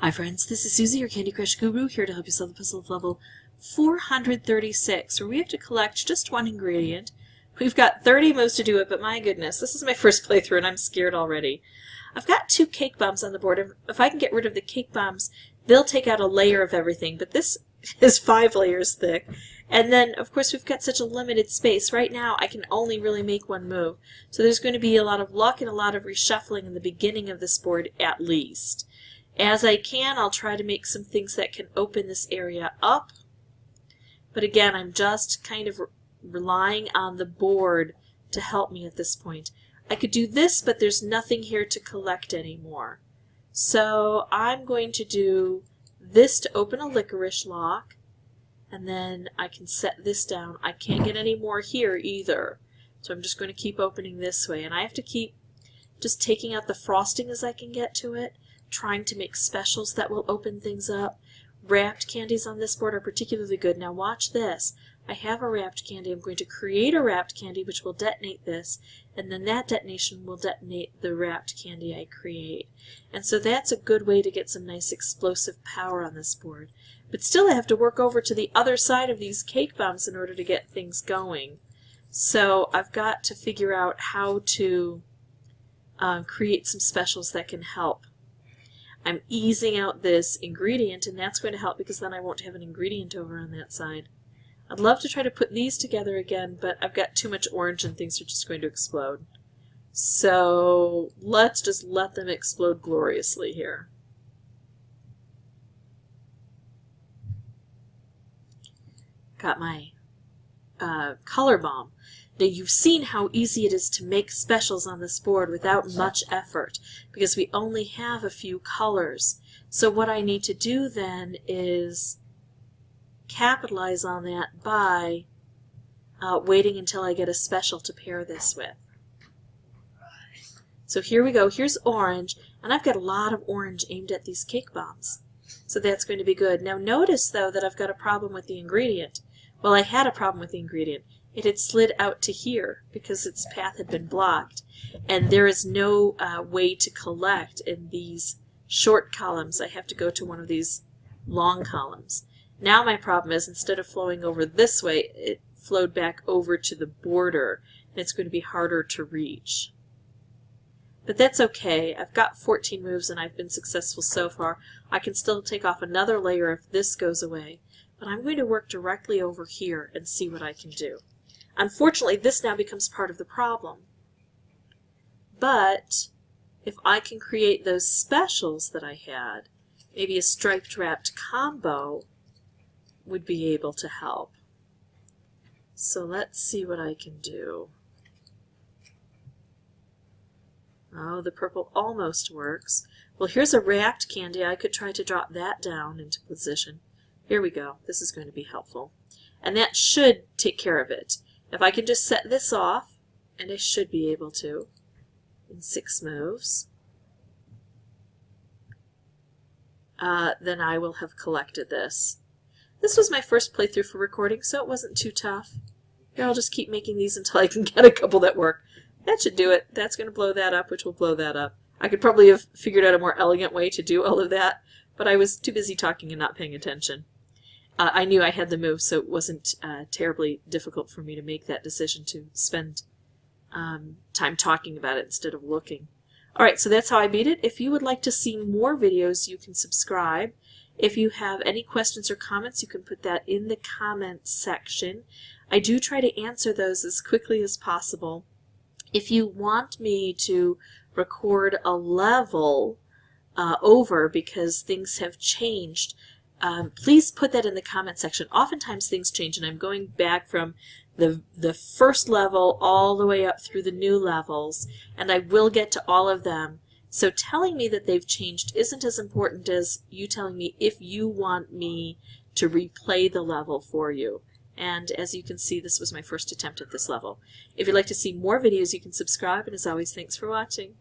Hi friends, this is Suzy, your Candy Crush Guru, here to help you solve the puzzle of level 436, where we have to collect just one ingredient. We've got 30 moves to do it, but my goodness, this is my first playthrough and I'm scared already. I've got 2 cake bombs on the board, and if I can get rid of the cake bombs, they'll take out a layer of everything, but this is 5 layers thick. And then, of course, we've got such a limited space. Right now, I can only really make one move. So there's going to be a lot of luck and a lot of reshuffling in the beginning of this board, at least. As I can, I'll try to make some things that can open this area up. But again, I'm just kind of relying on the board to help me at this point. I could do this, but there's nothing here to collect anymore. So I'm going to do this to open a licorice lock, and then I can set this down. I can't get any more here either. So I'm just going to keep opening this way, and I have to keep just taking out the frosting as I can get to it, trying to make specials that will open things up. Wrapped candies on this board are particularly good. Now watch this. I have a wrapped candy. I'm going to create a wrapped candy which will detonate this, and then that detonation will detonate the wrapped candy I create. And so that's a good way to get some nice explosive power on this board. But still I have to work over to the other side of these cake bombs in order to get things going. So I've got to figure out how to create some specials that can help. I'm easing out this ingredient, and that's going to help because then I won't have an ingredient over on that side. I'd love to try to put these together again, but I've got too much orange and things are just going to explode. So let's just let them explode gloriously here. Got my color bomb. Now you've seen how easy it is to make specials on this board without much effort because we only have a few colors. So what I need to do then is capitalize on that by waiting until I get a special to pair this with. So here we go. Here's orange, and I've got a lot of orange aimed at these cake bombs. So that's going to be good. Now notice though that I've got a problem with the ingredient. Well, I had a problem with the ingredient. It had slid out to here because its path had been blocked, and there is no way to collect in these short columns. I have to go to one of these long columns. Now my problem is, instead of flowing over this way, it flowed back over to the border, and it's going to be harder to reach. But that's okay. I've got 14 moves and I've been successful so far. I can still take off another layer if this goes away, but I'm going to work directly over here and see what I can do. Unfortunately, this now becomes part of the problem. But if I can create those specials that I had, maybe a striped wrapped combo would be able to help. So let's see what I can do. Oh, the purple almost works. Well, here's a wrapped candy. I could try to drop that down into position. Here we go. This is going to be helpful. And that should take care of it. If I can just set this off, and I should be able to, in 6 moves, then I will have collected this. This was my first playthrough for recording, so it wasn't too tough. Here, I'll just keep making these until I can get a couple that work. That should do it. That's going to blow that up, which will blow that up. I could probably have figured out a more elegant way to do all of that, but I was too busy talking and not paying attention. I knew I had the move, so it wasn't terribly difficult for me to make that decision to spend time talking about it instead of looking. Alright, so that's how I beat it. If you would like to see more videos, you can subscribe. If you have any questions or comments, you can put that in the comments section. I do try to answer those as quickly as possible. If you want me to record a level over because things have changed, please put that in the comment section. Oftentimes things change, and I'm going back from the first level all the way up through the new levels, and I will get to all of them. So telling me that they've changed isn't as important as you telling me if you want me to replay the level for you. And as you can see, this was my first attempt at this level. If you'd like to see more videos, you can subscribe, and as always, thanks for watching.